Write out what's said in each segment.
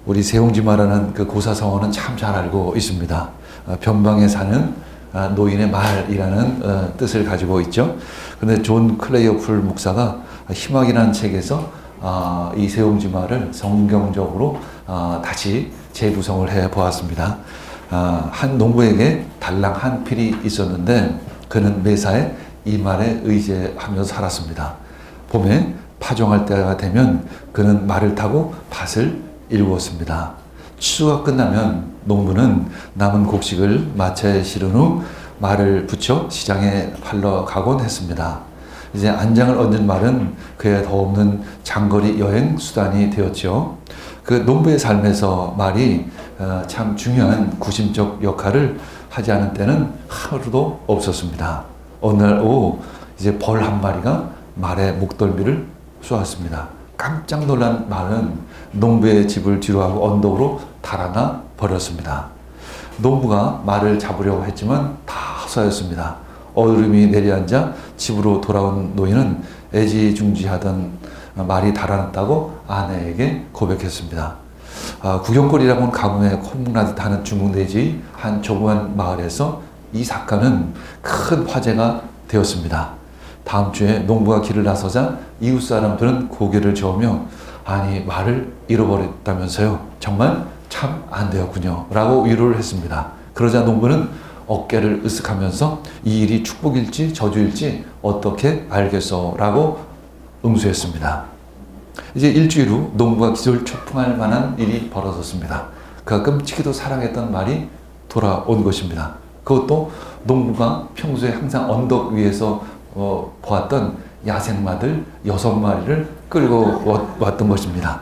우리 세용지마라는 그 고사성어는 참 잘 알고 있습니다. 변방에 사는 노인의 말이라는 뜻을 가지고 있죠. 그런데 존 클레이어풀 목사가 희망이라는 책에서 이 세용지마를 성경적으로 다시 재구성을 해 보았습니다. 한 농부에게 달랑 한 필이 있었는데 그는 매사에 이 말에 의지하며 살았습니다. 봄에 파종할 때가 되면 그는 말을 타고 밭을 일구었습니다. 추수가 끝나면 농부는 남은 곡식을 마차에 실은 후 말을 붙여 시장에 팔러 가곤 했습니다. 이제 안장을 얹은 말은 그의 더없는 장거리 여행 수단이 되었죠. 그 농부의 삶에서 말이 참 중요한 구심적 역할을 하지 않은 때는 하루도 없었습니다. 어느 날 오후 이제 벌 한 마리가 말의 목덜미를 쏘았습니다. 깜짝 놀란 말은 농부의 집을 뒤로하고 언덕으로 달아나 버렸습니다. 농부가 말을 잡으려고 했지만 다 헛사였습니다. 얼음이 내려앉아 집으로 돌아온 노인은 애지중지하던 말이 달아났다고 아내에게 고백했습니다. 구경거리라고는 가뭄에 콧물나듯 하는 중국 내지 한 조그만 마을에서 이 사건은 큰 화제가 되었습니다. 다음 주에 농부가 길을 나서자 이웃 사람들은 고개를 저으며 아니 말을 잃어버렸다면서요. 정말 참 안 되었군요. 라고 위로를 했습니다. 그러자 농부는 어깨를 으쓱하면서 이 일이 축복일지 저주일지 어떻게 알겠어? 라고 응수했습니다. 이제 일주일 후 농부가 기절초풍할 만한 일이 벌어졌습니다. 그가 끔찍이도 사랑했던 말이 돌아온 것입니다. 그것도 농부가 평소에 항상 언덕 위에서 보았던 야생마들 6마리를 끌고 왔던 것입니다.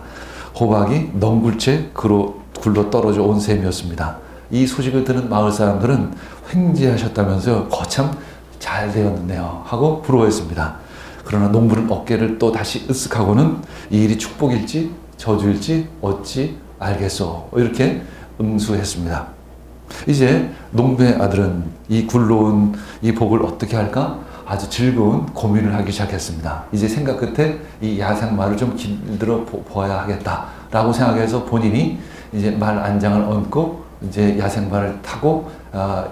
호박이 넝굴채 굴러 떨어져 온 셈이었습니다. 이 소식을 들은 마을 사람들은 횡재하셨다면서요. 거참 잘 되었네요 하고 부러워했습니다. 그러나 농부는 어깨를 또 다시 으쓱하고는 이 일이 축복일지 저주일지 어찌 알겠소 이렇게 응수했습니다. 이제 농부의 아들은 이 굴러온 이 복을 어떻게 할까 아주 즐거운 고민을 하기 시작했습니다. 이제 생각 끝에 이 야생마를 좀 길들여 보아야 하겠다라고 생각해서 본인이 이제 말 안장을 얹고 이제 야생마를 타고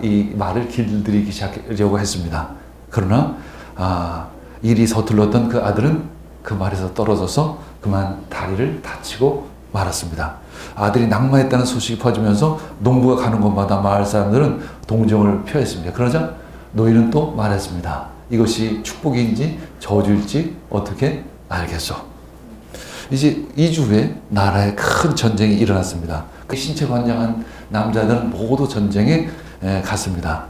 이 말을 길들이기 시작하려고 했습니다. 그러나 일이 서툴렀던 그 아들은 그 말에서 떨어져서 그만 다리를 다치고 말았습니다. 아들이 낙마했다는 소식이 퍼지면서 농부가 가는 곳마다 마을 사람들은 동정을 표했습니다. 그러자 노인은 또 말했습니다. 이것이 축복인지 저주일지 어떻게 알겠소? 이제 2주 후에 나라에 큰 전쟁이 일어났습니다. 그 신체 관장한 남자들은 모두 전쟁에 갔습니다.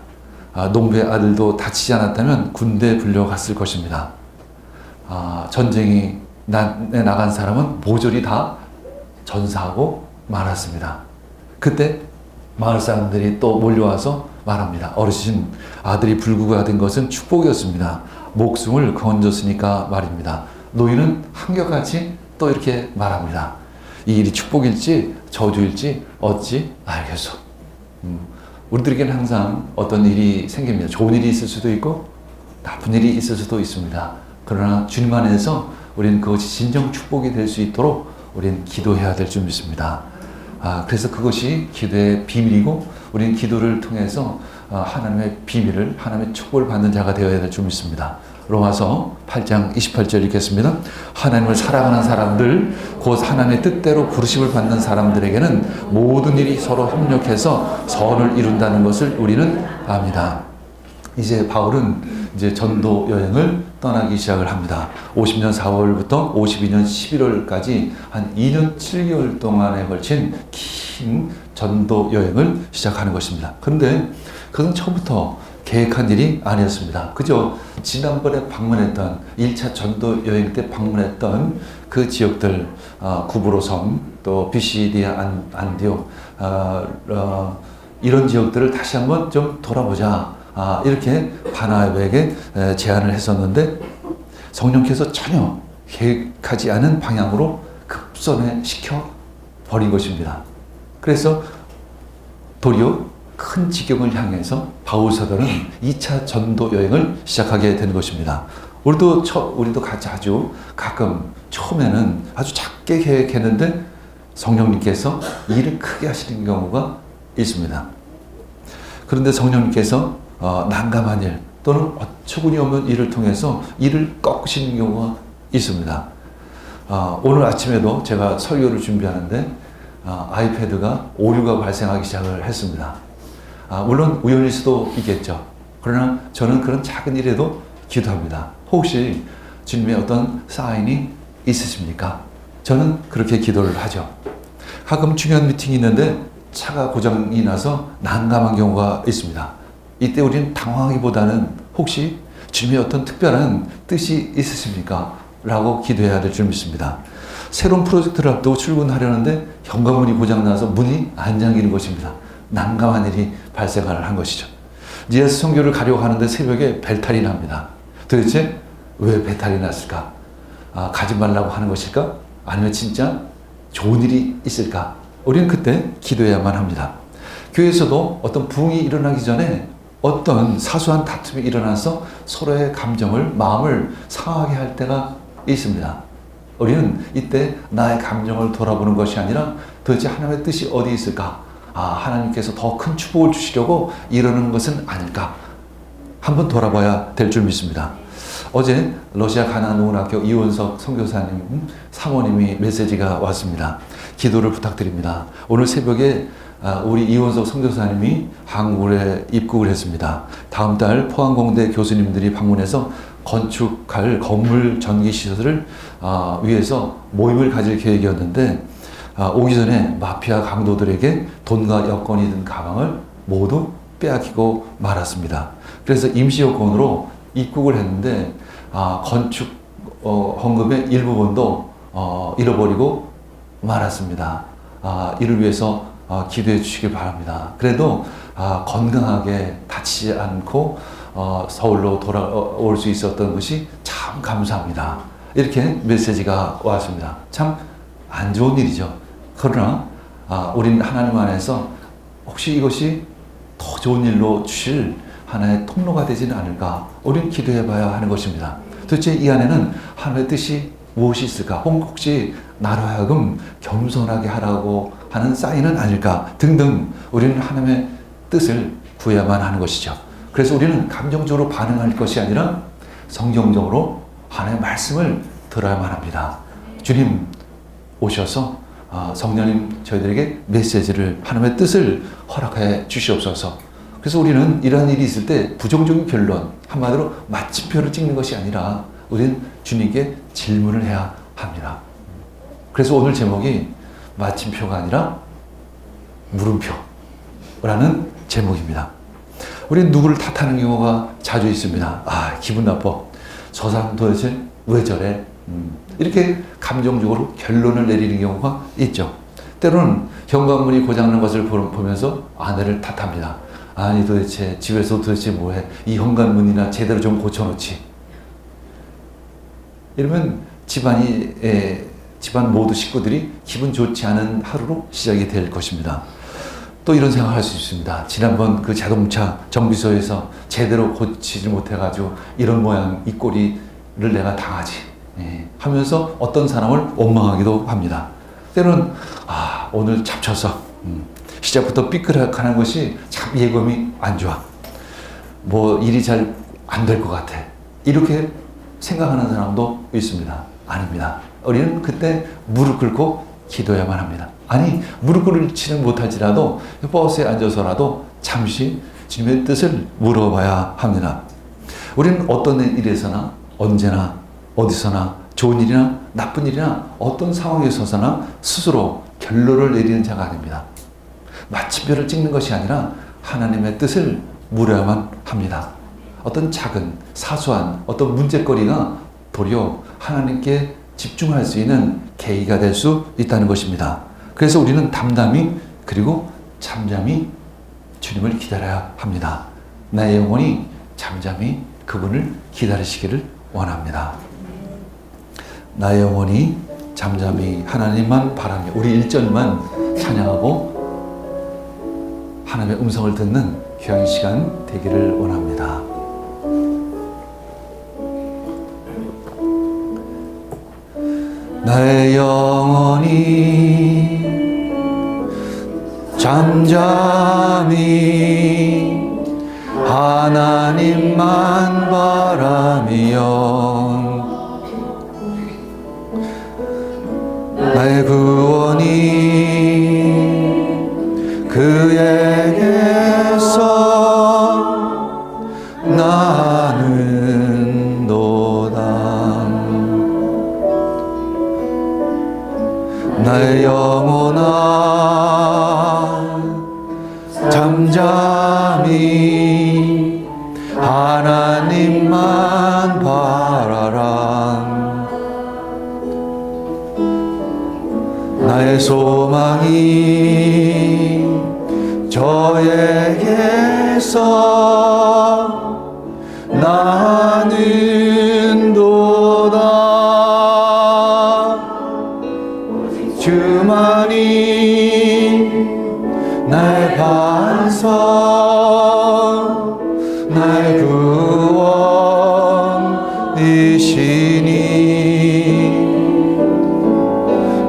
농부의 아들도 다치지 않았다면 군대에 불려갔을 것입니다. 전쟁이 나간 사람은 모조리 다 전사하고 말았습니다. 그때 마을 사람들이 또 몰려와서 말합니다. 어르신, 아들이 불구가 된 것은 축복이었습니다. 목숨을 건졌으니까 말입니다. 노인은 한결같이 또 이렇게 말합니다. 이 일이 축복일지 저주일지 어찌 알겠소. 우리들에게는 항상 어떤 일이 생깁니다. 좋은 일이 있을 수도 있고 나쁜 일이 있을 수도 있습니다. 그러나 주님 안에서 우리는 그것이 진정 축복이 될 수 있도록 우리는 기도해야 될 줄 믿습니다. 그래서 그것이 기도의 비밀이고 우리는 기도를 통해서 하나님의 비밀을 하나님의 축복을 받는 자가 되어야 될 줄 믿습니다. 로마서 8장 28절 읽겠습니다. 하나님을 사랑하는 사람들 곧 하나님의 뜻대로 부르심을 받는 사람들에게는 모든 일이 서로 협력해서 선을 이룬다는 것을 우리는 압니다. 이제 바울은 이제 전도 여행을 떠나기 시작을 합니다. 50년 4월부터 52년 11월까지 한 2년 7개월 동안에 걸친 긴 전도 여행을 시작하는 것입니다. 그런데 그건 처음부터 계획한 일이 아니었습니다. 그저 지난번에 방문했던 1차 전도 여행 때 방문했던 그 지역들, 구브로섬, 또 비시디아 안디옥, 이런 지역들을 다시 한번 좀 돌아보자. 이렇게 바나바에게 제안을 했었는데 성령께서 전혀 계획하지 않은 방향으로 급선회 시켜 버린 것입니다. 그래서 도리어 큰 지경을 향해서 바울 사도는 2차 전도 여행을 시작하게 되는 것입니다. 우리도 같이 아주 가끔 처음에는 아주 작게 계획했는데 성령님께서 일을 크게 하시는 경우가 있습니다. 그런데 성령님께서 난감한 일 또는 어처구니 없는 일을 통해서 일을 꺾으시는 경우가 있습니다. 오늘 아침에도 제가 설교를 준비하는데 아이패드가 오류가 발생하기 시작을 했습니다. 물론 우연일 수도 있겠죠. 그러나 저는 그런 작은 일에도 기도합니다. 혹시 주님의 어떤 사인이 있으십니까? 저는 그렇게 기도를 하죠. 가끔 중요한 미팅이 있는데 차가 고장이 나서 난감한 경우가 있습니다. 이때 우리는 당황하기보다는 혹시 주님의 어떤 특별한 뜻이 있으십니까? 라고 기도해야 될 줄 믿습니다. 새로운 프로젝트를 앞두고 출근하려는데 현관문이 고장나서 문이 안 잠기는 것입니다. 난감한 일이 발생을 한 것이죠. 예수 선교를 가려고 하는데 새벽에 배탈이 납니다. 도대체 왜 배탈이 났을까? 가지 말라고 하는 것일까? 아니면 진짜 좋은 일이 있을까? 우리는 그때 기도해야만 합니다. 교회에서도 어떤 부흥이 일어나기 전에 어떤 사소한 다툼이 일어나서 서로의 감정을, 마음을 상하게 할 때가 있습니다. 우리는 이때 나의 감정을 돌아보는 것이 아니라 도대체 하나님의 뜻이 어디 있을까? 하나님께서 더 큰 축복을 주시려고 이러는 것은 아닐까? 한번 돌아봐야 될 줄 믿습니다. 어제 러시아 가나안농원학교 이원석 선교사님 사모님이 메시지가 왔습니다. 기도를 부탁드립니다. 오늘 새벽에 우리 이원석 선교사님이 한국에 입국을 했습니다. 다음 달 포항공대 교수님들이 방문해서 건축할 건물 전기시설을 위해서 모임을 가질 계획이었는데 오기 전에 마피아 강도들에게 돈과 여권이 든 가방을 모두 빼앗기고 말았습니다. 그래서 임시여권으로 입국을 했는데 건축 헌금의 일부분도 잃어버리고 말았습니다. 이를 위해서 기도해 주시길 바랍니다. 그래도 건강하게 다치지 않고 서울로 돌아올 수 있었던 것이 참 감사합니다. 이렇게 메시지가 왔습니다. 참 안 좋은 일이죠. 그러나 우리는 하나님 안에서 혹시 이것이 더 좋은 일로 주실 하나의 통로가 되지는 않을까? 우리는 기도해 봐야 하는 것입니다. 도대체 이 안에는 하나님의 뜻이 무엇이 있을까? 혹시 나로 하여금 겸손하게 하라고 하는 사인은 아닐까? 등등 우리는 하나님의 뜻을 구해야만 하는 것이죠. 그래서 우리는 감정적으로 반응할 것이 아니라 성경적으로 하나님의 말씀을 들어야만 합니다. 주님 오셔서 성령님 저희들에게 메시지를 하나님의 뜻을 허락해 주시옵소서. 그래서 우리는 이러한 일이 있을 때 부정적인 결론, 한마디로 마침표를 찍는 것이 아니라 우리는 주님께 질문을 해야 합니다. 그래서 오늘 제목이 마침표가 아니라 물음표라는 제목입니다. 우리는 누구를 탓하는 경우가 자주 있습니다. 기분 나빠. 저 사람 도대체 왜 저래? 이렇게 감정적으로 결론을 내리는 경우가 있죠. 때로는 현관문이 고장난 것을 보면서 아내를 탓합니다. 아니 도대체 집에서 도대체 뭐해? 이 현관문이나 제대로 좀 고쳐놓지. 이러면 집안 모두 식구들이 기분 좋지 않은 하루로 시작이 될 것입니다. 또 이런 생각할 수 있습니다. 지난번 그 자동차 정비소에서 제대로 고치지 못해가지고 이런 모양 이 꼴을 내가 당하지 하면서 어떤 사람을 원망하기도 합니다. 때로는 오늘 잡쳐서 시작부터 삐끗하는 것이 참 예감이 안 좋아. 뭐 일이 잘 안 될 것 같아. 이렇게 생각하는 사람도 있습니다. 아닙니다. 우리는 그때 무릎 꿇고 기도해야만 합니다. 아니 무릎 꿇지는 못할지라도 버스에 앉아서라도 잠시 주님의 뜻을 물어봐야 합니다. 우리는 어떤 일에서나 언제나 어디서나 좋은 일이나 나쁜 일이나 어떤 상황에 있어서나 스스로 결론을 내리는 자가 아닙니다. 마침표를 찍는 것이 아니라 하나님의 뜻을 물어야만 합니다. 어떤 작은 사소한 어떤 문제거리가 도리어 하나님께 집중할 수 있는 계기가 될 수 있다는 것입니다. 그래서 우리는 담담히 그리고 잠잠히 주님을 기다려야 합니다. 나의 영혼이 잠잠히 그분을 기다리시기를 원합니다. 나의 영혼이 잠잠히 하나님만 바라며 우리 1절만 찬양하고 하나님의 음성을 듣는 귀한 시간 되기를 원합니다. 나의 영혼이 잠잠히 하나님만 바라며 나의 구원이 그에게서 나는도다. 나의 영혼아 잠잠히 하나님만 바라라. 나의 소망이 저에게서 나는도다. 주만이 나의 반석 나의 구원이시니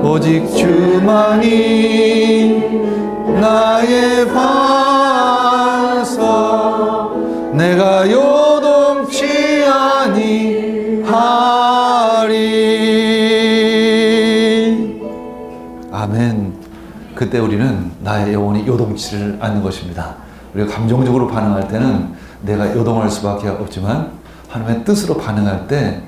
오직 주만이 나의 반석 내가 요동치 아니하리. 아멘. 그때 우리는 나의 영혼이 요동치를 않는 것입니다. 우리가 감정적으로 반응할 때는 내가 요동할 수밖에 없지만 하나님의 뜻으로 반응할 때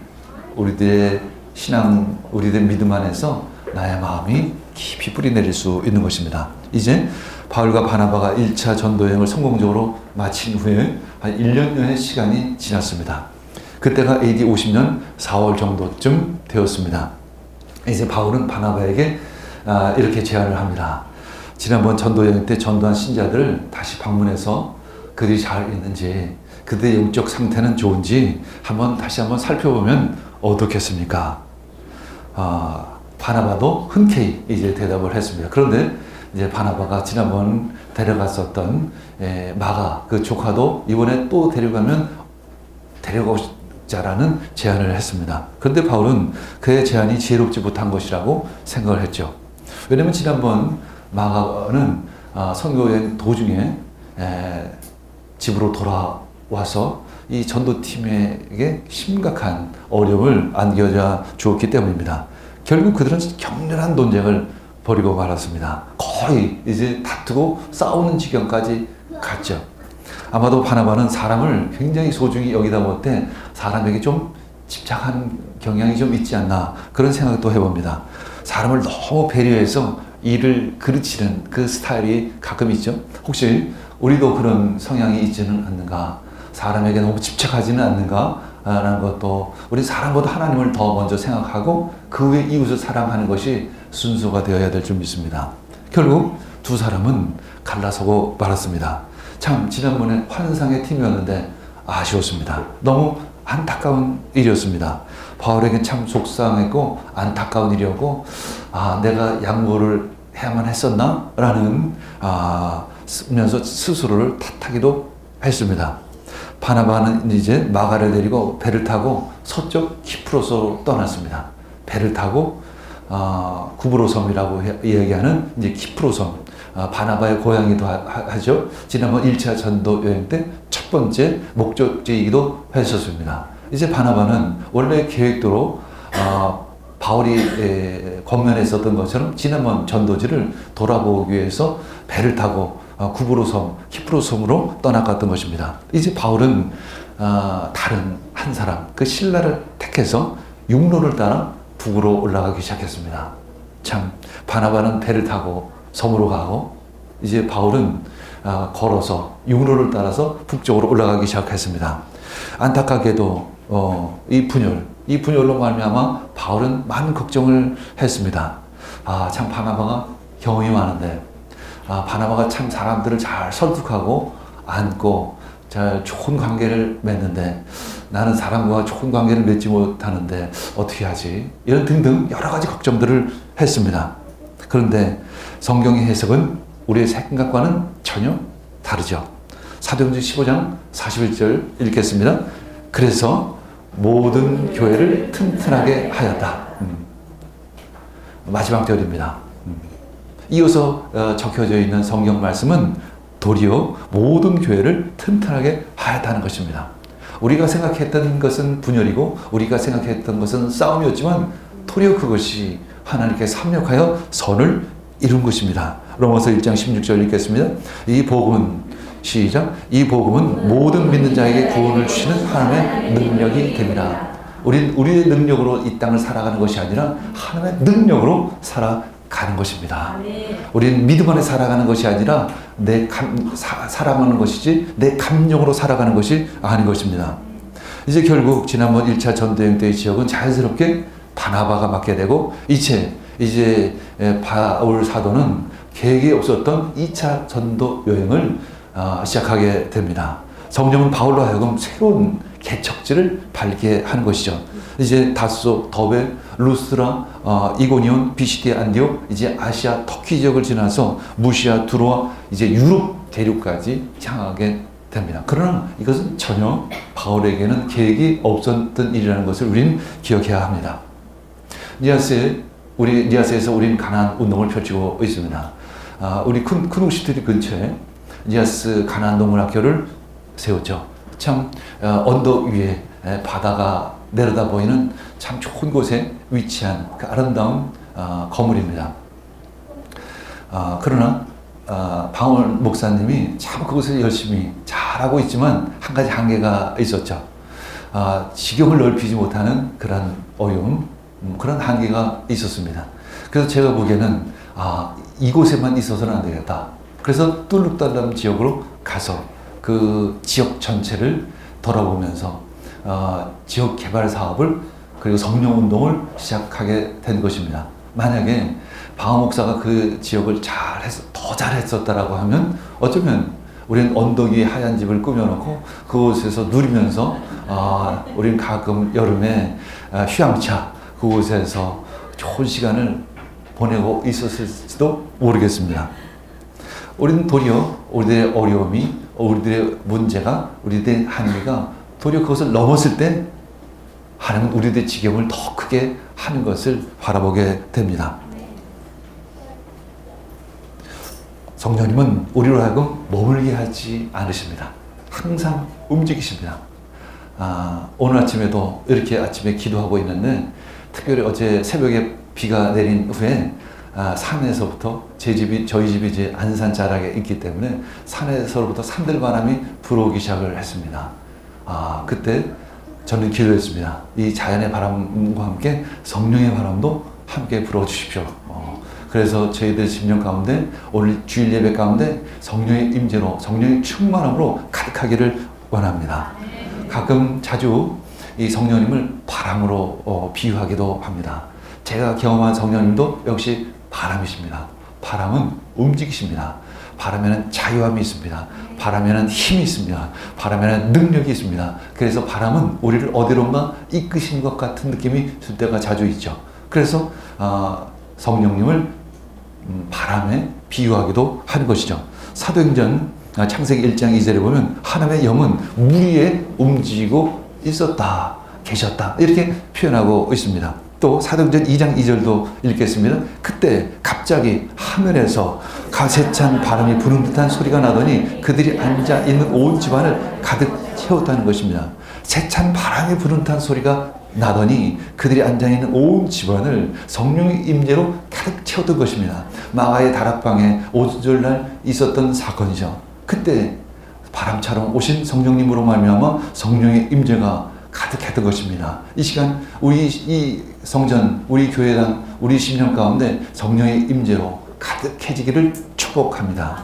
우리들의 신앙, 우리들의 믿음 안에서 나의 마음이 깊이 뿌리 내릴 수 있는 것입니다. 이제 바울과 바나바가 1차 전도 여행을 성공적으로 마친 후에 한 1년여의 시간이 지났습니다. 그때가 AD 50년 4월 정도쯤 되었습니다. 이제 바울은 바나바에게 이렇게 제안을 합니다. 지난번 전도여행 때 전도한 신자들을 다시 방문해서 그들이 잘 있는지, 그들의 영적 상태는 좋은지 다시 한번 살펴보면 어떻겠습니까? 바나바도 흔쾌히 이제 대답을 했습니다. 그런데 이제 바나바가 지난번 데려갔었던 마가 그 조카도 이번에 또 데려가자라는 제안을 했습니다. 그런데 바울은 그의 제안이 지혜롭지 못한 것이라고 생각을 했죠. 왜냐하면 지난번 마가는 선교여행 도중에 집으로 돌아와서 이 전도팀에게 심각한 어려움을 안겨져 주었기 때문입니다. 결국 그들은 격렬한 논쟁을 벌이고 말았습니다. 거의 이제 다투고 싸우는 지경까지 갔죠. 아마도 바나바는 사람을 굉장히 소중히 여기다 못해 사람에게 좀 집착하는 경향이 좀 있지 않나 그런 생각도 해봅니다. 사람을 너무 배려해서 일을 그르치는 그 스타일이 가끔 있죠. 혹시 우리도 그런 성향이 있지는 않는가? 사람에게 너무 집착하지는 않는가? 라는 것도 우리 사람보다 하나님을 더 먼저 생각하고 그 후에 이웃을 사랑하는 것이 순서가 되어야 될 줄 믿습니다. 결국 두 사람은 갈라서고 말았습니다. 참 지난번에 환상의 팀이었는데 아쉬웠습니다. 너무 안타까운 일이었습니다. 바울에겐 참 속상했고 안타까운 일이었고 내가 양보를 해야만 했었나? 라는 면서 스스로를 탓하기도 했습니다. 바나바는 이제 마가를 데리고 배를 타고 서쪽 키프로스로 떠났습니다. 배를 타고 구브로 섬이라고 이야기하는 이제 키프로 섬, 바나바의 고향이기도 하죠. 지난번 1차 전도 여행 때 첫 번째 목적지이기도 했었습니다. 이제 바나바는 원래 계획대로 바울이 권면했었던 것처럼 지난번 전도지를 돌아보기 위해서 배를 타고 구브로 섬, 키프로 섬으로 떠나갔던 것입니다. 이제 바울은 다른 한 사람, 그 신라를 택해서 육로를 따라 북으로 올라가기 시작했습니다. 참 바나바는 배를 타고 섬으로 가고 이제 바울은 걸어서 육로를 따라서 북쪽으로 올라가기 시작했습니다. 안타깝게도 이 분열로 말미암아 바울은 많은 걱정을 했습니다. 참 바나바가 경험이 많은데 바나바가 참 사람들을 잘 설득하고 안고 잘 좋은 관계를 맺는데 나는 사람과 좋은 관계를 맺지 못하는데 어떻게 하지? 이런 등등 여러 가지 걱정들을 했습니다. 그런데 성경의 해석은 우리의 생각과는 전혀 다르죠. 사도행전 15장 41절 읽겠습니다. 그래서 모든 교회를 튼튼하게 하였다. 마지막 절입니다. 이어서 적혀져 있는 성경 말씀은 도리어 모든 교회를 튼튼하게 하였다는 것입니다. 우리가 생각했던 것은 분열이고 우리가 생각했던 것은 싸움이었지만 도리어 그것이 하나님께 합력하여 선을 이룬 것입니다. 로마서 1장 16절 읽겠습니다. 이 복음은 시작. 이 복음은 모든 믿는 자에게 구원을 주시는 하나님의 능력이 됩니다. 우리의 능력으로 이 땅을 살아가는 것이 아니라 하나님의 능력으로 살아가는 것입니다. 우리는 믿음 안에 살아가는 것이 아니라 살아가는 것이지 내 감정으로 살아가는 것이 아닌 것입니다. 이제 결국 지난번 1차 전도여행 때의 지역은 자연스럽게 바나바가 맡게 되고 이제 바울 사도는 계획이 없었던 2차 전도 여행을 시작하게 됩니다. 성령은 바울로 하여금 새로운 개척지를 밟게 하는 것이죠. 이제 다소, 더베, 루스트라, 이고니온, 비시디아, 안디옥, 이제 아시아, 터키 지역을 지나서 무시아, 두로아, 이제 유럽 대륙까지 향하게 됩니다. 그러나 이것은 전혀 바울에게는 계획이 없었던 일이라는 것을 우리는 기억해야 합니다. 니아스에서 우리는 가나안 운동을 펼치고 있습니다. 우리 크누시트리 근처에 니아스 가나안 동문학교를 세웠죠. 참 언덕 위에 바다가 내려다 보이는 참 좋은 곳에 위치한 그 아름다운 건물입니다. 그러나 바울 목사님이 참 그것을 열심히 잘하고 있지만 한 가지 한계가 있었죠. 지경을 넓히지 못하는 그런 어려움, 그런 한계가 있었습니다. 그래서 제가 보기에는 이곳에만 있어서는 안 되겠다. 그래서 뚫룩달람 지역으로 가서 그 지역 전체를 돌아보면서 지역 개발 사업을 그리고 성령 운동을 시작하게 된 것입니다. 만약에 방화 목사가 그 지역을 더 잘했었다라고 하면 어쩌면 우리는 언덕 위에 하얀 집을 꾸며놓고 그곳에서 누리면서 우리는 가끔 여름에 휴양차 그곳에서 좋은 시간을 보내고 있었을지도 모르겠습니다. 우리는 도리어 우리들의 어려움이, 우리들의 문제가, 우리들의 한계가 도리어 그것을 넘었을 때 하나님은 우리들의 지경을 더 크게 하는 것을 바라보게 됩니다. 성령님은 우리로 하여금 머물게 하지 않으십니다. 항상 움직이십니다. 오늘 아침에도 이렇게 아침에 기도하고 있는데 특별히 어제 새벽에 비가 내린 후에 산에서부터 저희 집이 이제 안산 자락에 있기 때문에 산에서부터 산들바람이 불어오기 시작을 했습니다. 그때 저는 기도했습니다. 이 자연의 바람과 함께 성령의 바람도 함께 불어주십시오. 그래서 저희들 심령 가운데 오늘 주일 예배 가운데 성령의 임재로 성령의 충만함으로 가득하기를 원합니다. 가끔 자주 이 성령님을 바람으로 비유하기도 합니다. 제가 경험한 성령님도 역시 바람이십니다. 바람은 움직이십니다. 바람에는 자유함이 있습니다. 바람에는 힘이 있습니다. 바람에는 능력이 있습니다. 그래서 바람은 우리를 어디론가 이끄신 것 같은 느낌이 들 때가 자주 있죠. 그래서 성령님을 바람에 비유하기도 하는 것이죠. 사도행전 창세기 1장 2절에 보면 하나님의 영은 물 위에 움직이고 있었다, 계셨다 이렇게 표현하고 있습니다. 또 사도행전 2장 2절도 읽겠습니다. 그때 갑자기 하늘에서 가세찬 바람이 부는 듯한 소리가 나더니 그들이 앉아 있는 온 집안을 가득 채웠다는 것입니다. 세찬 바람이 부는 듯한 소리가 나더니 그들이 앉아있는 온 집안을 성령의 임재로 가득 채웠던 것입니다. 마가의 다락방에 오절날 있었던 사건이죠. 그때 바람처럼 오신 성령님으로 말미암아 성령의 임재가 가득했던 것입니다. 이 시간 우리 이 성전, 우리 교회당, 우리 심령 가운데 성령의 임재로 가득해지기를 축복합니다.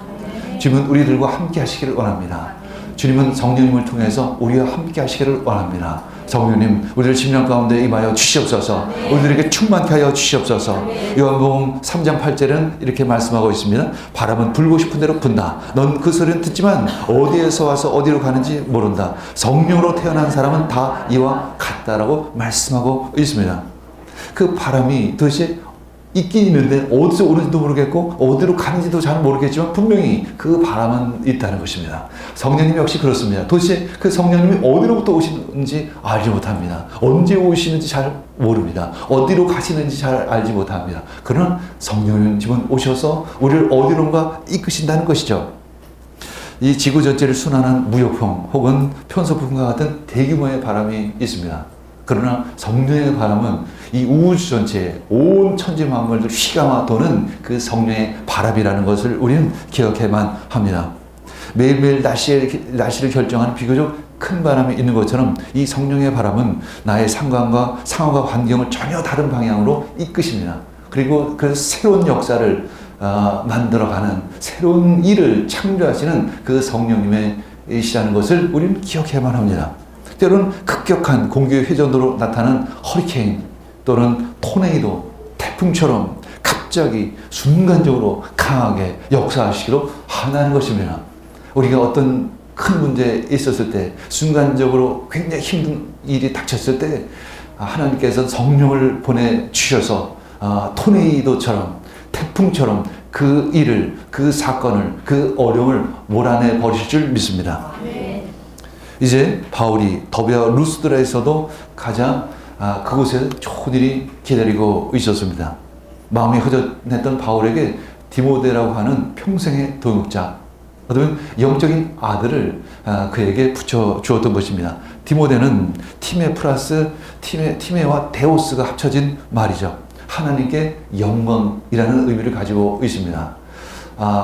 주님은 우리들과 함께 하시기를 원합니다. 주님은 성령님을 통해서 우리와 함께 하시기를 원합니다. 성령님, 우리를 심령 가운데 임하여 주시옵소서. 우리들에게 충만케 하여 주시옵소서. 요한복음 3장 8절은 이렇게 말씀하고 있습니다. 바람은 불고 싶은 대로 분다. 넌 그 소리는 듣지만 어디에서 와서 어디로 가는지 모른다. 성령으로 태어난 사람은 다 이와 같다라고 말씀하고 있습니다. 그 바람이 도대체 있긴 있는데 어디서 오는지도 모르겠고 어디로 가는지도 잘 모르겠지만 분명히 그 바람은 있다는 것입니다. 성령님 역시 그렇습니다. 도대체 그 성령님이 어디로부터 오시는지 알지 못합니다. 언제 오시는지 잘 모릅니다. 어디로 가시는지 잘 알지 못합니다. 그러나 성령님은 오셔서 우리를 어디론가 이끄신다는 것이죠. 이 지구 전체를 순환한 무역풍 혹은 편서풍과 같은 대규모의 바람이 있습니다. 그러나 성령의 바람은 이 우주 전체에 온 천지 만물을 휘감아 도는 그 성령의 바람이라는 것을 우리는 기억해야만 합니다. 매일매일 날씨를 결정하는 비교적 큰 바람이 있는 것처럼 이 성령의 바람은 나의 상황과 환경을 전혀 다른 방향으로 이끄십니다. 그리고 그래서 새로운 역사를 만들어가는 새로운 일을 창조하시는 그 성령님이시라는 것을 우리는 기억해야만 합니다. 때로는 급격한 공기의 회전으로 나타나는 허리케인 또는 토네이도, 태풍처럼 갑자기 순간적으로 강하게 역사하시기로 하나는 것입니다. 우리가 어떤 큰 문제에 있었을 때 순간적으로 굉장히 힘든 일이 닥쳤을 때 하나님께서 성령을 보내주셔서 토네이도처럼 태풍처럼 그 일을, 그 사건을, 그 어려움을 몰아내 버리실 줄 믿습니다. 이제 바울이 더베와 루스드라에서도 가자 그곳에 좋은 일이 기다리고 있었습니다. 마음이 허전했던 바울에게 디모데라고 하는 평생의 동역자, 어쩌면 영적인 아들을 그에게 붙여주었던 것입니다. 디모데는 티메 플러스 티메와 데오스가 합쳐진 말이죠. 하나님께 영광이라는 의미를 가지고 있습니다.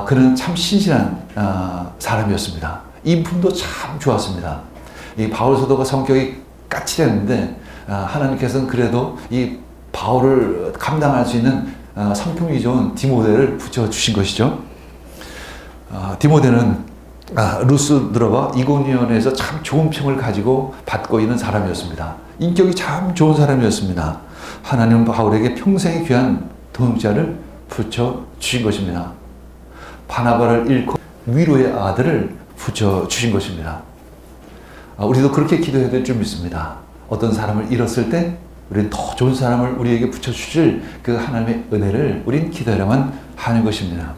그는 참 신실한 사람이었습니다. 인품도 참 좋았습니다. 이 바울 사도가 성격이 까칠했는데 하나님께서는 그래도 이 바울을 감당할 수 있는 성품이 좋은 디모데를 붙여주신 것이죠. 디모데는 루스드라와 이고니온에서 참 좋은 평을 가지고 받고 있는 사람이었습니다. 인격이 참 좋은 사람이었습니다. 하나님은 바울에게 평생의 귀한 동역자를 붙여주신 것입니다. 바나바를 잃고 위로의 아들을 붙여주신 것입니다. 우리도 그렇게 기도해야 될 줄 믿습니다. 어떤 사람을 잃었을 때 우리는 더 좋은 사람을 우리에게 붙여주실 그 하나님의 은혜를 우리는 기다려야만 하는 것입니다.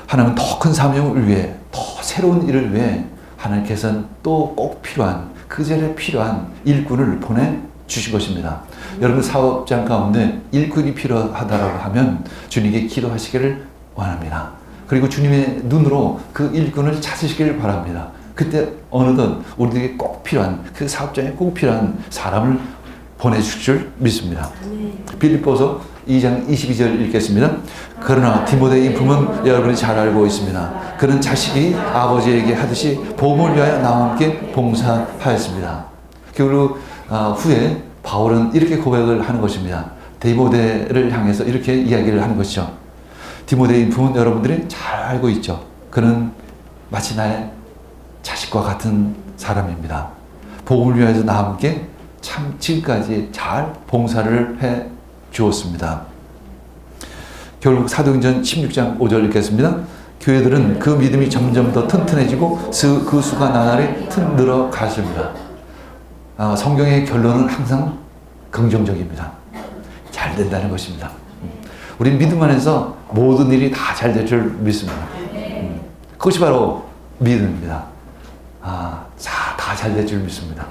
하나님은 더 큰 사명을 위해, 더 새로운 일을 위해 하나님께서는 또 꼭 필요한, 그 자리에 필요한 일꾼을 보내주신 것입니다. 여러분 사업장 가운데 일꾼이 필요하다고 하면 주님께 기도하시기를 원합니다. 그리고 주님의 눈으로 그 일꾼을 찾으시기를 바랍니다. 그때 어느덧 우리에게 꼭 필요한, 그 사업장에 꼭 필요한 사람을 보내줄 줄 믿습니다. 빌립보서 2장 22절 읽겠습니다. 그러나 디모데의 인품은 여러분이 잘 알고 있습니다. 그는 자식이 아버지에게 하듯이 복음을 위하여 나와 함께 봉사하였습니다. 그리고 후에 바울은 이렇게 고백을 하는 것입니다. 디모데를 향해서 이렇게 이야기를 하는 것이죠. 디모데의 인품은 여러분들이 잘 알고 있죠. 그는 마치 나의 자식과 같은 사람입니다. 복음을 위하여 나와 함께 참 지금까지 잘 봉사를 해 주었습니다. 결국 사도행전 16장 5절 읽겠습니다. 교회들은 그 믿음이 점점 더 튼튼해지고 그 수가 나날이 늘어 갔습니다. 성경의 결론은 항상 긍정적입니다. 잘 된다는 것입니다. 우리 믿음 안에서 모든 일이 다 잘 될 줄 믿습니다. 그것이 바로 믿음입니다. 다 잘 될 줄 믿습니다.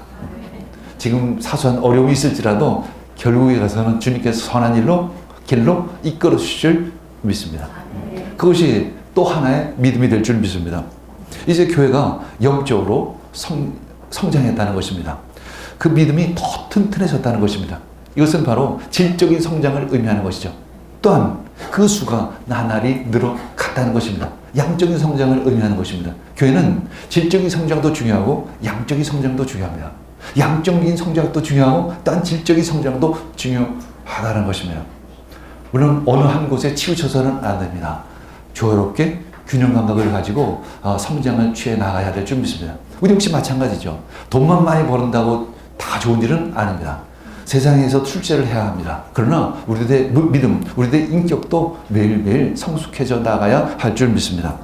지금 사소한 어려움이 있을지라도 결국에 가서는 주님께서 선한 길로 이끌어 주실 줄 믿습니다. 그것이 또 하나의 믿음이 될 줄 믿습니다. 이제 교회가 영적으로 성장했다는 것입니다. 그 믿음이 더 튼튼해졌다는 것입니다. 이것은 바로 질적인 성장을 의미하는 것이죠. 또한 그 수가 나날이 늘어갔다는 것입니다. 양적인 성장을 의미하는 것입니다. 교회는 질적인 성장도 중요하고 양적인 성장도 중요합니다. 양적인 성장도 중요하고 또한 질적인 성장도 중요하다는 것입니다. 물론 어느 한 곳에 치우쳐서는 안 됩니다. 조화롭게 균형 감각을 가지고 성장을 취해 나가야 될 줄 믿습니다. 우리 역시 마찬가지죠. 돈만 많이 버는다고 다 좋은 일은 아닙니다. 세상에서 출세를 해야 합니다. 그러나 우리들의 믿음, 우리들의 인격도 매일매일 성숙해져 나가야 할 줄 믿습니다.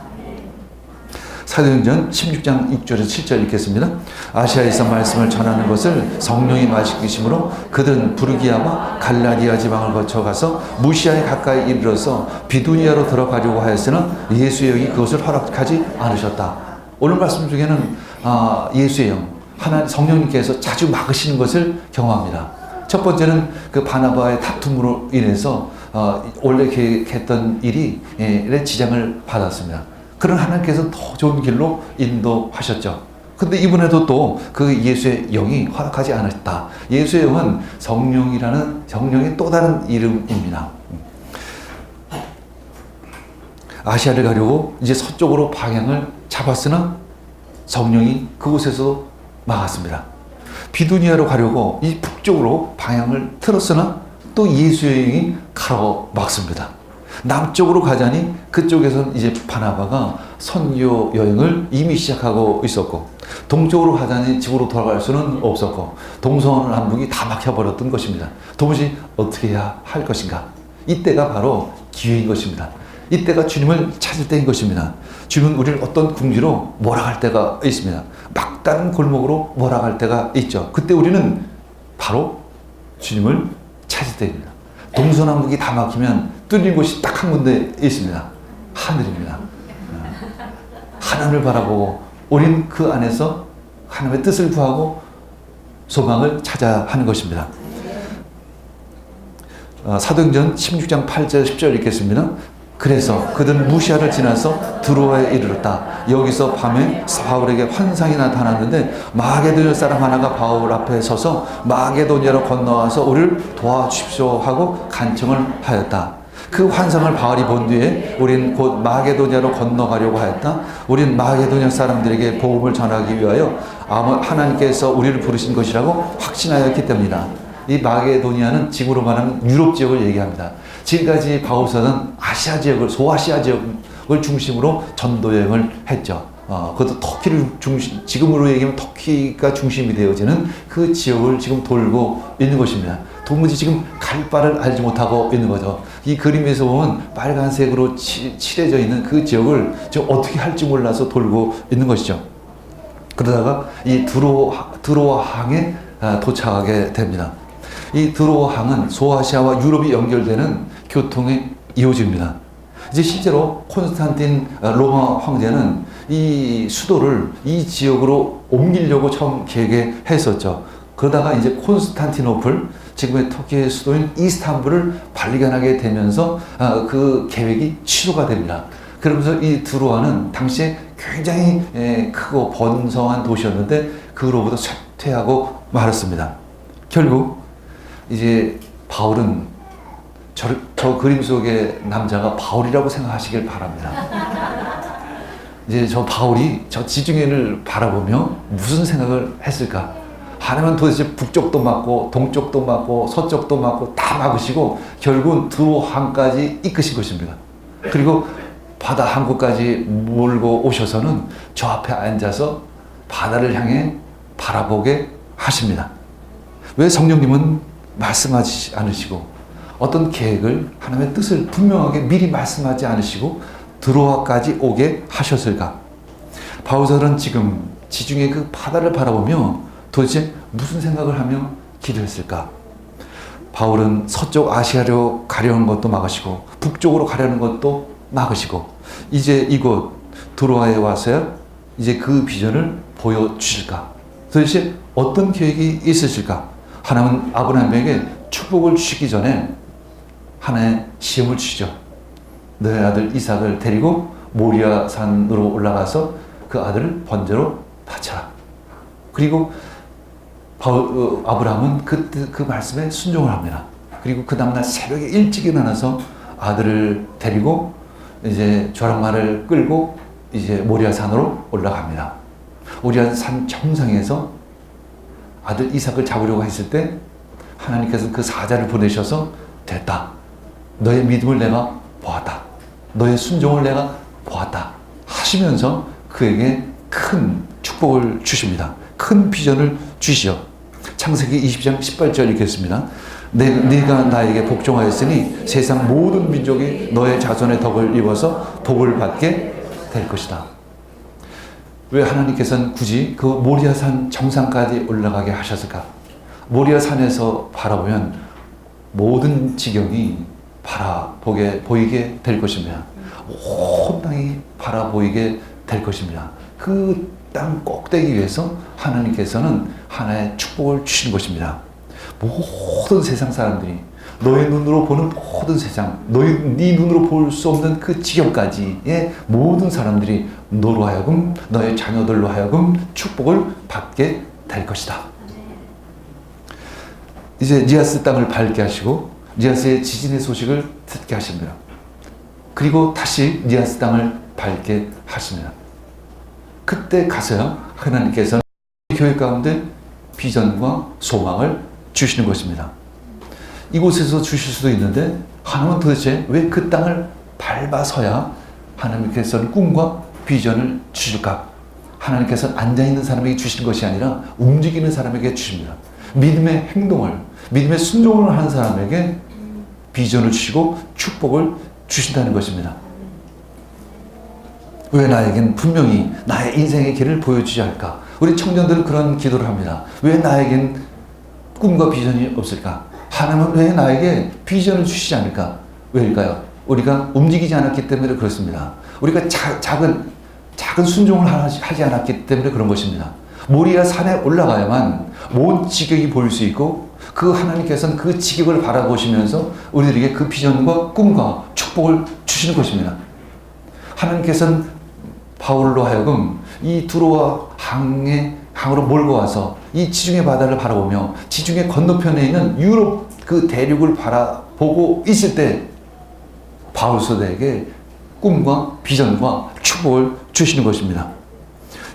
사도행전 16장 6절에서 7절 읽겠습니다. 아시아에서 말씀을 전하는 것을 성령이 마시키심으로 그들은 부르기아와 갈라디아 지방을 거쳐가서 무시아에 가까이 이르러서 비두니아로 들어가려고 하였으나 예수의 영이 그것을 허락하지 않으셨다. 오늘 말씀 중에는 예수의 영, 하나님 성령님께서 자주 막으시는 것을 경험합니다. 첫 번째는 그 바나바의 다툼으로 인해서 원래 계획했던 일이 지장을 받았습니다. 그런 하나님께서 더 좋은 길로 인도하셨죠. 근데 이번에도 또 그 예수의 영이 허락하지 않았다. 예수의 영은 성령의 또 다른 이름입니다. 아시아를 가려고 이제 서쪽으로 방향을 잡았으나 성령이 그곳에서 막았습니다. 비두니아로 가려고 이 북쪽으로 방향을 틀었으나 또 예수의 영이 가로막습니다. 남쪽으로 가자니 그쪽에서는 이제 바나바가 선교 여행을 이미 시작하고 있었고, 동쪽으로 가자니 집으로 돌아갈 수는 없었고, 동서남북이 다 막혀버렸던 것입니다. 도무지 어떻게 해야 할 것인가? 이때가 바로 기회인 것입니다. 이때가 주님을 찾을 때인 것입니다. 주님은 우리를 어떤 궁지로 몰아갈 때가 있습니다. 막다른 골목으로 몰아갈 때가 있죠. 그때 우리는 바로 주님을 찾을 때입니다. 동서남북이 다 막히면 뚫린 곳이 딱 한 군데 있습니다. 하늘입니다. 하나님을 바라보고 우린 그 안에서 하나님의 뜻을 구하고 소망을 찾아야 하는 것입니다. 사도행전 16장 8절 10절 읽겠습니다. 그래서 그들은 무시아를 지나서 드로아에 이르렀다. 여기서 밤에 바울에게 환상이 나타났는데 마게도냐 사람 하나가 바울 앞에 서서 마게도냐로 건너와서 우리를 도와주십시오 하고 간청을 하였다. 그 환상을 바울이 본 뒤에 우린 곧 마게도냐로 건너가려고 하였다. 우린 마게도냐 사람들에게 복음을 전하기 위하여 하나님께서 우리를 부르신 것이라고 확신하였기 때문이다. 이 마게도니아는 지구로 말하는 유럽 지역을 얘기합니다. 지금까지 바울서는 아시아 지역을, 소아시아 지역을 중심으로 전도 여행을 했죠. 그것도 터키를 지금으로 얘기하면 터키가 중심이 되어지는 그 지역을 지금 돌고 있는 것입니다. 도무지 지금 갈 바를 알지 못하고 있는 거죠. 이 그림에서 보면 빨간색으로 칠해져 있는 그 지역을 지금 어떻게 할지 몰라서 돌고 있는 것이죠. 그러다가 이 드로아 항에 도착하게 됩니다. 이 드로아 항은 소아시아와 유럽이 연결되는 교통의 이호지입니다. 이제 실제로 콘스탄틴 로마 황제는 이 수도를 이 지역으로 옮기려고 처음 계획했었죠. 그러다가 이제 콘스탄티노플, 지금의 터키의 수도인 이스탄불을 발견하게 되면서 그 계획이 취소가 됩니다. 그러면서 이 드로아는 당시에 굉장히 크고 번성한 도시였는데 그로부터 쇠퇴하고 말았습니다. 결국 이제 바울은 저 그림 속의 남자가 바울이라고 생각하시길 바랍니다. 이제 저 바울이 저 지중해를 바라보며 무슨 생각을 했을까? 하나님은 도대체 북쪽도 막고 동쪽도 막고 서쪽도 막고 다 막으시고 결국은 드로아항까지 이끄신 것입니다. 그리고 바다 한 곳까지 몰고 오셔서는 저 앞에 앉아서 바다를 향해 바라보게 하십니다. 왜 성령님은 말씀하지 않으시고 어떤 계획을, 하나님의 뜻을 분명하게 미리 말씀하지 않으시고 드로아까지 오게 하셨을까? 바울서는 지금 지중해 그 바다를 바라보며 도대체 무슨 생각을 하며 기도했을까? 바울은 서쪽 아시아로 가려는 것도 막으시고 북쪽으로 가려는 것도 막으시고 이제 이곳 드로아에 와서야 이제 그 비전을 보여주실까? 도대체 어떤 계획이 있으실까? 하나님은 아브라함에게 축복을 주시기 전에 하나의 시험을 주시죠. 너의 아들 이삭을 데리고 모리아 산으로 올라가서 그 아들을 번제로 바쳐라. 그리고 아브라함은 그 말씀에 순종을 합니다. 그리고 그 다음날 새벽에 일찍 일어나서 아들을 데리고 이제 조랑말을 끌고 이제 모리아 산으로 올라갑니다. 모리아 산 정상에서 아들 이삭을 잡으려고 했을 때 하나님께서 그 사자를 보내셔서 됐다. 너의 믿음을 내가 보았다. 너의 순종을 내가 보았다. 하시면서 그에게 큰 축복을 주십니다. 큰 비전을 주시죠. 창세기 20장 18절 읽겠습니다. 네가 나에게 복종하였으니 세상 모든 민족이 너의 자손의 덕을 입어서 복을 받게 될 것이다. 왜 하나님께서는 굳이 그 모리아산 정상까지 올라가게 하셨을까? 모리아산에서 바라보면 모든 지경이 보이게 될 것입니다. 온 땅이 바라보이게 될 것입니다. 그 땅 꼭대기 위해서 하나님께서는 하나의 축복을 주시는 것입니다. 모든 세상 사람들이 너의 눈으로 보는 모든 세상, 네 눈으로 볼 수 없는 그 지경까지의 모든 사람들이 너로 하여금, 너의 자녀들로 하여금 축복을 받게 될 것이다. 이제 니아스 땅을 밟게 하시고 니아스의 지진의 소식을 듣게 하십니다. 그리고 다시 니아스 땅을 밟게 하십니다. 그때 가서야 하나님께서는 교회 가운데 비전과 소망을 주시는 것입니다. 이곳에서 주실 수도 있는데 하나님은 도대체 왜 그 땅을 밟아서야 하나님께서는 꿈과 비전을 주실까? 하나님께서는 앉아있는 사람에게 주시는 것이 아니라 움직이는 사람에게 주십니다. 믿음의 행동을, 믿음의 순종을 하는 사람에게 비전을 주시고 축복을 주신다는 것입니다. 왜 나에겐 분명히 나의 인생의 길을 보여주지 않을까? 우리 청년들은 그런 기도를 합니다. 왜 나에겐 꿈과 비전이 없을까? 하나님은 왜 나에게 비전을 주시지 않을까? 왜일까요? 우리가 움직이지 않았기 때문에 그렇습니다. 우리가 작은 순종을 하지 않았기 때문에 그런 것입니다. 모리아 산에 올라가야만 모든 지경이 보일 수 있고 그 하나님께서는 그 지경을 바라보시면서 우리들에게 그 비전과 꿈과 축복을 주시는 것입니다. 하나님께서는 바울로 하여금 이 두로와 항으로 몰고 와서 이 지중해 바다를 바라보며 지중해 건너편에 있는 유럽 그 대륙을 바라보고 있을 때 바울 사도에게 꿈과 비전과 축복을 주시는 것입니다.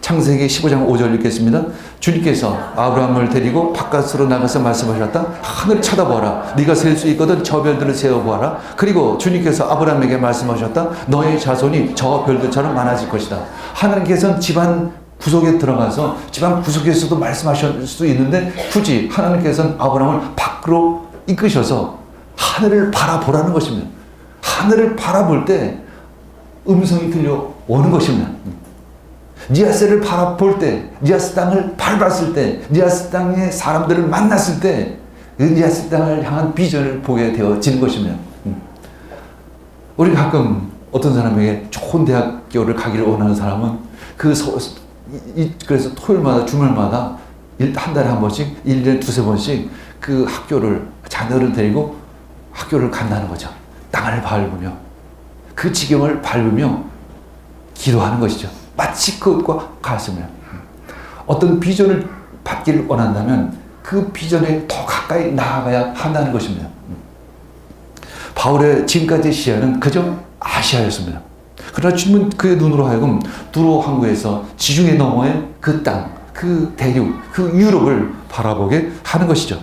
창세기 15장 5절 읽겠습니다. 주님께서 아브라함을 데리고 바깥으로 나가서 말씀하셨다. 하늘을 쳐다보아라. 네가 셀 수 있거든 저 별들을 세어보아라. 그리고 주님께서 아브라함에게 말씀하셨다. 너의 자손이 저 별들처럼 많아질 것이다. 하나님께서는 집안 구석에 들어가서 집안 구석에서도 말씀하실 수 있는데 굳이 하나님께서는 아브라함을 밖으로 이끄셔서 하늘을 바라보라는 것입니다. 하늘을 바라볼 때 음성이 들려오는 것입니다. 니아스를 바라볼 때, 니아스 땅을 밟았을 때, 니아스 땅의 사람들을 만났을 때, 그 니아스 땅을 향한 비전을 보게 되어지는 것입니다. 우리 가끔 어떤 사람에게 좋은 대학교를 가기를 원하는 사람은 그래서 토요일마다 주말마다 한 달에 한 번씩, 1년에 두세 번씩 그 학교를, 자녀를 데리고 학교를 간다는 거죠. 땅을 밟으며, 그 지경을 밟으며 기도하는 것이죠. 마치 그것과 같습니다. 어떤 비전을 받기를 원한다면 그 비전에 더 가까이 나아가야 한다는 것입니다. 바울의 지금까지의 시야는 그저 아시아였습니다. 그러나 주님은 그의 눈으로 하여금 두로 항구에서 지중해 너머의 그 땅, 그 대륙, 그 유럽을 바라보게 하는 것이죠.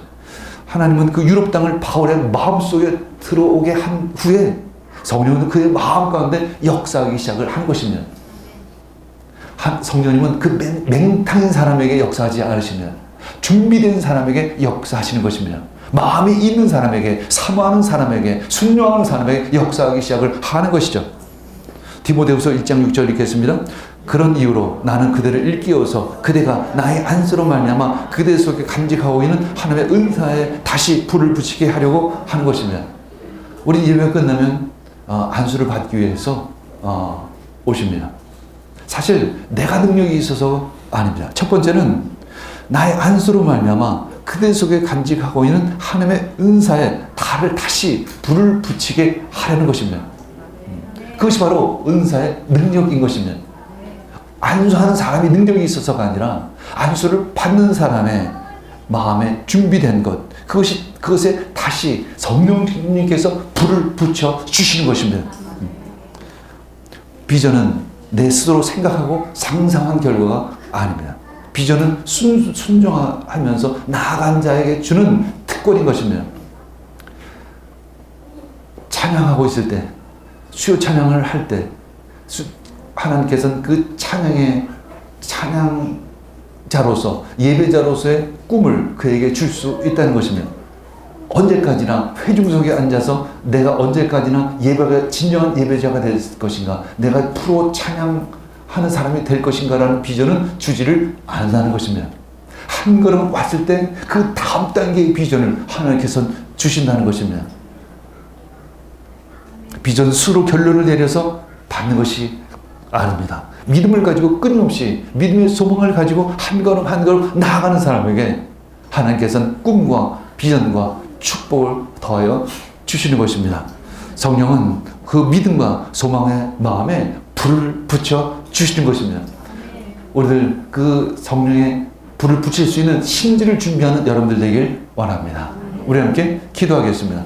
하나님은 그 유럽 땅을 바울의 마음속에 들어오게 한 후에 성령은 그의 마음 가운데 역사하기 시작을 한 것입니다. 성령님은 그 맹탕인 사람에게 역사하지 않으시면 준비된 사람에게 역사하시는 것입니다. 마음이 있는 사람에게, 사모하는 사람에게, 순종하는 사람에게 역사하기 시작을 하는 것이죠. 디모데후서 1장 6절 읽겠습니다. 그런 이유로 나는 그들을 일깨워서 그대가 나의 안수로 말미암아 그대 속에 간직하고 있는 하나님의 은사에 다시 불을 붙이게 하려고 하는 것입니다. 우리 예배 끝나면 안수를 받기 위해서 오십니다. 사실 내가 능력이 있어서 아닙니다. 첫 번째는 나의 안수로 말미암아 그대 속에 간직하고 있는 하나님의 은사에 나를 다시 불을 붙이게 하려는 것입니다. 그것이 바로 은사의 능력인 것입니다. 안수하는 사람이 능력이 있어서가 아니라 안수를 받는 사람의 마음에 준비된 것, 그것에 다시 성령님께서 불을 붙여 주시는 것입니다. 비전은 내 스스로 생각하고 상상한 결과가 아닙니다. 비전은 순종하면서 나아간 자에게 주는 특권인 것입니다. 찬양하고 있을 때, 수요 찬양을 할 때, 하나님께서는 그 찬양자로서, 예배자로서의 꿈을 그에게 줄 수 있다는 것입니다. 언제까지나 회중석에 앉아서 내가 언제까지나 진정한 예배자가 될 것인가, 내가 프로 찬양 하는 사람이 될 것인가라는 비전은 주지를 않는다는 것입니다. 한 걸음 왔을 때 그 다음 단계의 비전을 하나님께서 주신다는 것입니다. 비전 수로 결론을 내려서 받는 것이 아닙니다. 믿음을 가지고 끊임없이 믿음의 소망을 가지고 한 걸음 한 걸음 나아가는 사람에게 하나님께서는 꿈과 비전과 축복을 더하여 주시는 것입니다. 성령은 그 믿음과 소망의 마음에 불을 붙여 주시는 것입니다. 우리들 그 성령의 불을 붙일 수 있는 심지를 준비하는 여러분들 되길 원합니다. 우리 함께 기도하겠습니다.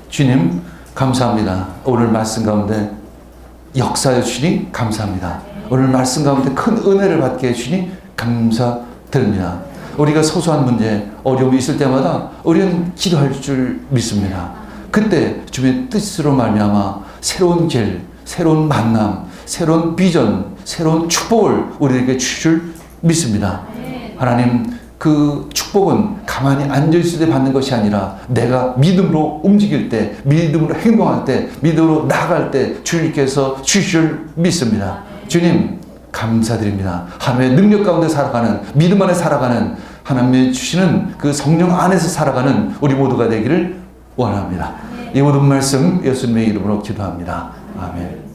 주님 감사합니다. 오늘 말씀 가운데 역사해 주시니 감사합니다. 오늘 말씀 가운데 큰 은혜를 받게 해주시니 감사드립니다. 우리가 소소한 문제, 어려움이 있을 때마다 우리는 기도할 줄 믿습니다. 그때 주님의 뜻으로 말미암아 새로운 길, 새로운 만남, 새로운 비전, 새로운 축복을 우리에게 주실 믿습니다. 하나님, 그 축복은 가만히 앉아있을 때 받는 것이 아니라 내가 믿음으로 움직일 때, 믿음으로 행동할 때, 믿음으로 나아갈 때 주님께서 주실 믿습니다. 주님 감사드립니다. 하나님의 능력 가운데 살아가는, 믿음 안에 살아가는, 하나님의 주시는 그 성령 안에서 살아가는 우리 모두가 되기를 원합니다. 이 모든 말씀 예수님의 이름으로 기도합니다. 아멘.